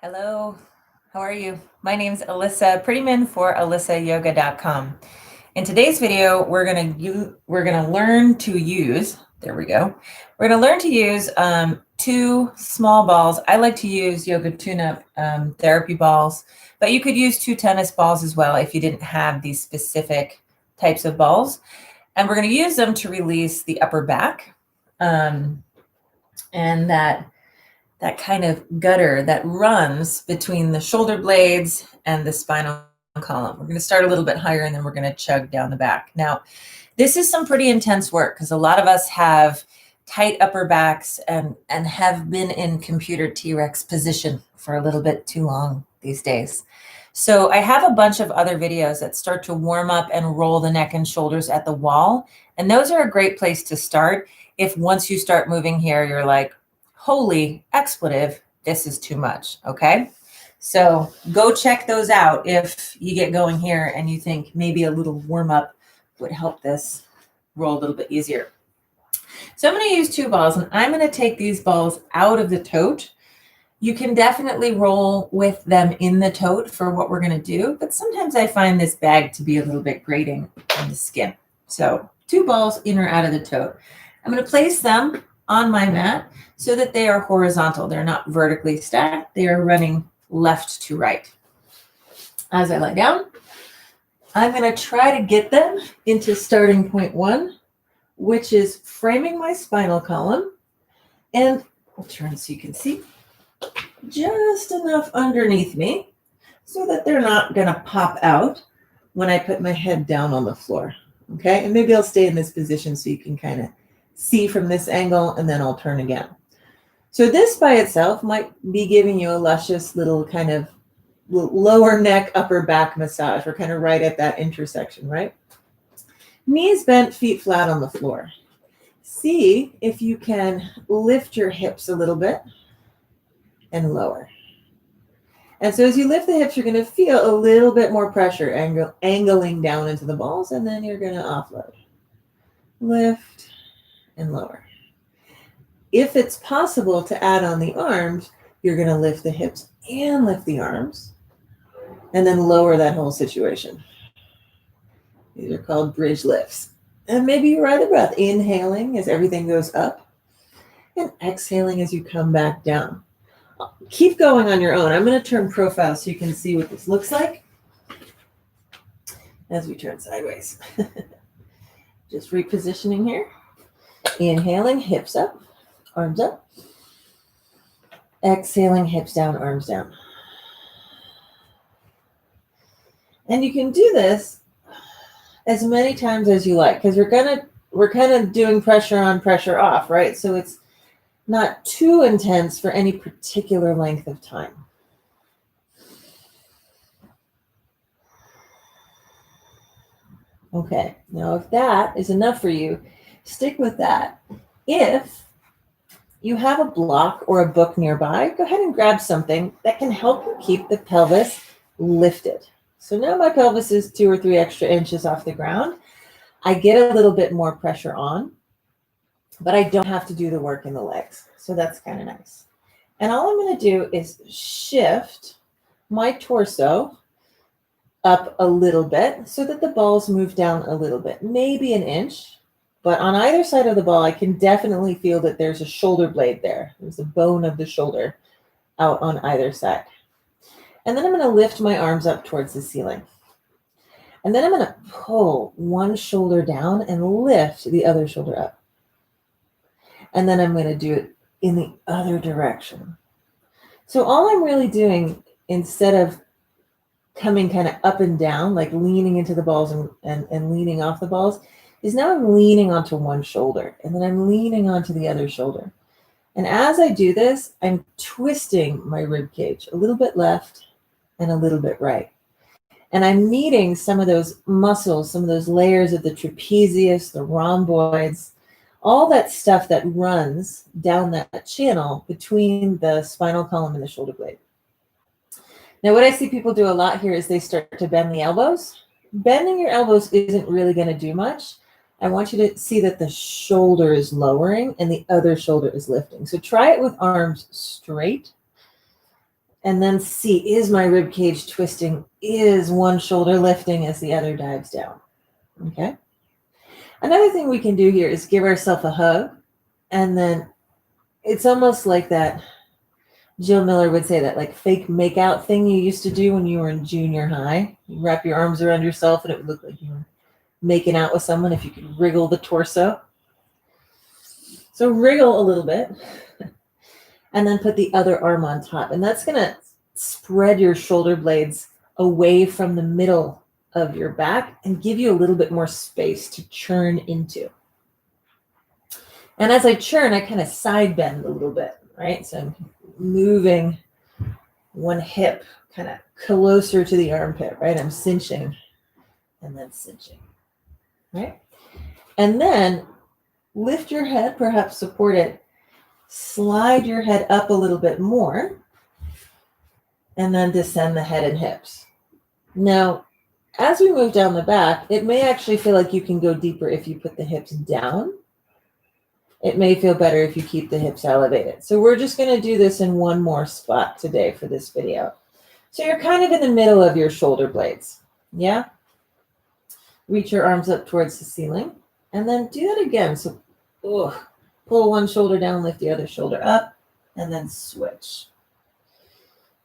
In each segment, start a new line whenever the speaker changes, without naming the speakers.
Hello, how are you? My name is Alyssa Prettyman for alyssayoga.com. In today's video, we're gonna learn to use. There we go. We're gonna learn to use two small balls. I like to use yoga tune-up therapy balls, but you could use two tennis balls as well if you didn't have these specific types of balls. And we're gonna use them to release the upper back and that kind of gutter that runs between the shoulder blades and the spinal column. We're going to start a little bit higher and then we're going to chug down the back. Now, this is some pretty intense work because a lot of us have tight upper backs and have been in computer T-Rex position for a little bit too long these days. So I have a bunch of other videos that start to warm up and roll the neck and shoulders at the wall. And those are a great place to start if once you start moving here, you're like, holy expletive, this is too much, okay? So go check those out if you get going here and you think maybe a little warm up would help this roll a little bit easier. So I'm going to use two balls and I'm going to take these balls out of the tote. You can definitely roll with them in the tote for what we're going to do, but sometimes I find this bag to be a little bit grating on the skin. So two balls in or out of the tote. I'm going to place them on my mat so that they are horizontal. They're not vertically stacked. They are running left to right. As I lie down, I'm going to try to get them into starting point one, which is framing my spinal column. And I'll turn so you can see just enough underneath me so that they're not going to pop out when I put my head down on the floor. Okay, and maybe I'll stay in this position so you can kind of see from this angle, and then I'll turn again. So this by itself might be giving you a luscious little kind of lower neck, upper back massage. We're kind of right at that intersection, right? Knees bent, feet flat on the floor. See if you can lift your hips a little bit and lower. And so as you lift the hips, you're going to feel a little bit more pressure angling down into the balls, and then you're going to offload. Lift and lower. If it's possible to add on the arms, you're going to lift the hips and lift the arms and then lower that whole situation. These are called bridge lifts. And maybe you ride the breath, inhaling as everything goes up and exhaling as you come back down. Keep going on your own. I'm going to turn profile so you can see what this looks like as we turn sideways. Just repositioning here. Inhaling, hips up, arms up. Exhaling, hips down, arms down. And you can do this as many times as you like, because we're kind of doing pressure on, pressure off, right? So it's not too intense for any particular length of time. Okay, now if that is enough for you, stick with that. If you have a block or a book nearby, go ahead and grab something that can help you keep the pelvis lifted. So now my pelvis is 2 or 3 extra inches off the ground. I get a little bit more pressure on, but I don't have to do the work in the legs. So that's kind of nice. And all I'm going to do is shift my torso up a little bit so that the balls move down a little bit, maybe an inch. But on either side of the ball, I can definitely feel that there's a shoulder blade there. There's a bone of the shoulder out on either side. And then I'm going to lift my arms up towards the ceiling. And then I'm going to pull one shoulder down and lift the other shoulder up. And then I'm going to do it in the other direction. So all I'm really doing, instead of coming kind of up and down, like leaning into the balls and leaning off the balls, is now I'm leaning onto one shoulder and then I'm leaning onto the other shoulder. And as I do this, I'm twisting my rib cage a little bit left and a little bit right. And I'm meeting some of those muscles, some of those layers of the trapezius, the rhomboids, all that stuff that runs down that channel between the spinal column and the shoulder blade. Now, what I see people do a lot here is they start to bend the elbows. Bending your elbows isn't really going to do much. I want you to see that the shoulder is lowering and the other shoulder is lifting. So try it with arms straight And then see, is my rib cage twisting? Is one shoulder lifting as the other dives down? Okay. Another thing we can do here is give ourselves a hug. And then it's almost like that, Jill Miller would say, that like fake makeout thing you used to do when you were in junior high. You wrap your arms around yourself and it would look like you were making out with someone if you could wriggle the torso. So wriggle a little bit and then put the other arm on top. And that's going to spread your shoulder blades away from the middle of your back and give you a little bit more space to churn into. And as I churn, I kind of side bend a little bit, right? So I'm moving one hip kind of closer to the armpit, right? I'm cinching and then cinching, right? And then lift your head, perhaps support it, slide your head up a little bit more, and then descend the head and hips. Now, as we move down the back, it may actually feel like you can go deeper if you put the hips down. It may feel better if you keep the hips elevated. So we're just going to do this in one more spot today for this video. So you're kind of in the middle of your shoulder blades. Yeah? Reach your arms up towards the ceiling. And then do that again. So pull one shoulder down, lift the other shoulder up, and then switch.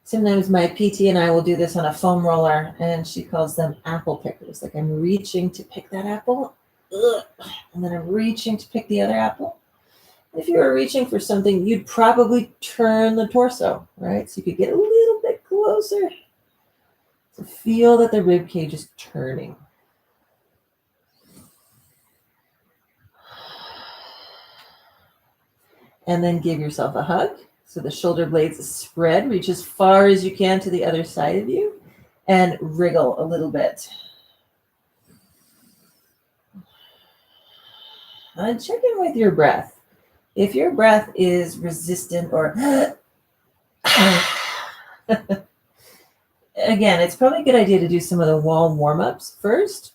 Sometimes my PT and I will do this on a foam roller, and she calls them apple pickers. Like I'm reaching to pick that apple, and then I'm reaching to pick the other apple. If you were reaching for something, you'd probably turn the torso, right? So you could get a little bit closer. So feel that the rib cage is turning. And then give yourself a hug. So the shoulder blades spread, reach as far as you can to the other side of you, and wriggle a little bit. And check in with your breath. If your breath is resistant or again, it's probably a good idea to do some of the wall warm-ups first.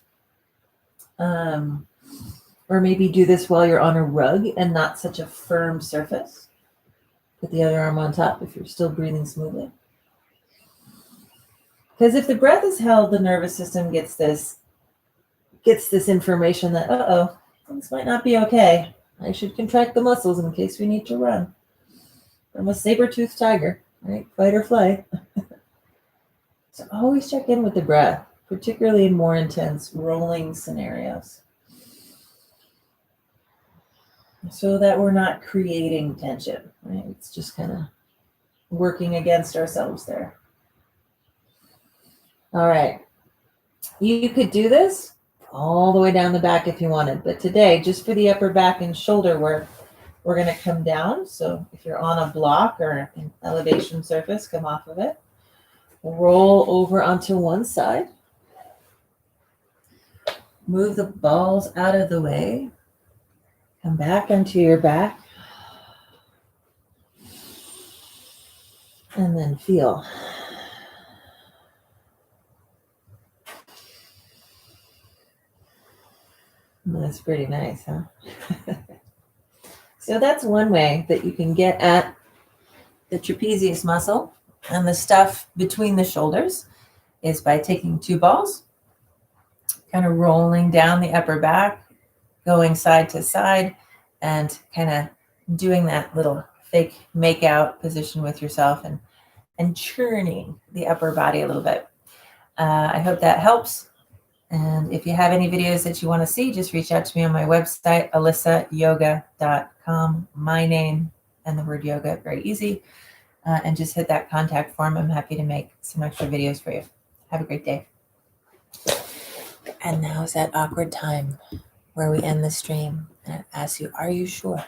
Or maybe do this while you're on a rug and not such a firm surface. Put the other arm on top if you're still breathing smoothly. Because if the breath is held, the nervous system gets this information that, things might not be okay. I should contract the muscles in case we need to run. I'm a saber-toothed tiger, right? Fight or flight. So always check in with the breath, particularly in more intense rolling scenarios, so that we're not creating tension, right? It's just kind of working against ourselves there. All right. You could do this all the way down the back if you wanted, but today, just for the upper back and shoulder work, we're going to come down. So if you're on a block or an elevation surface, come off of it. Roll over onto one side. Move the balls out of the way. Come back onto your back. And then feel. That's pretty nice, huh? So that's one way that you can get at the trapezius muscle and the stuff between the shoulders is by taking two balls, kind of rolling down the upper back, going side to side, and kind of doing that little fake make-out position with yourself and churning the upper body a little bit. I hope that helps. And if you have any videos that you want to see, just reach out to me on my website, alyssayoga.com, my name and the word yoga, very easy. And just hit that contact form. I'm happy to make some extra videos for you. Have a great day. And now is that awkward time where we end the stream and I ask you, are you sure?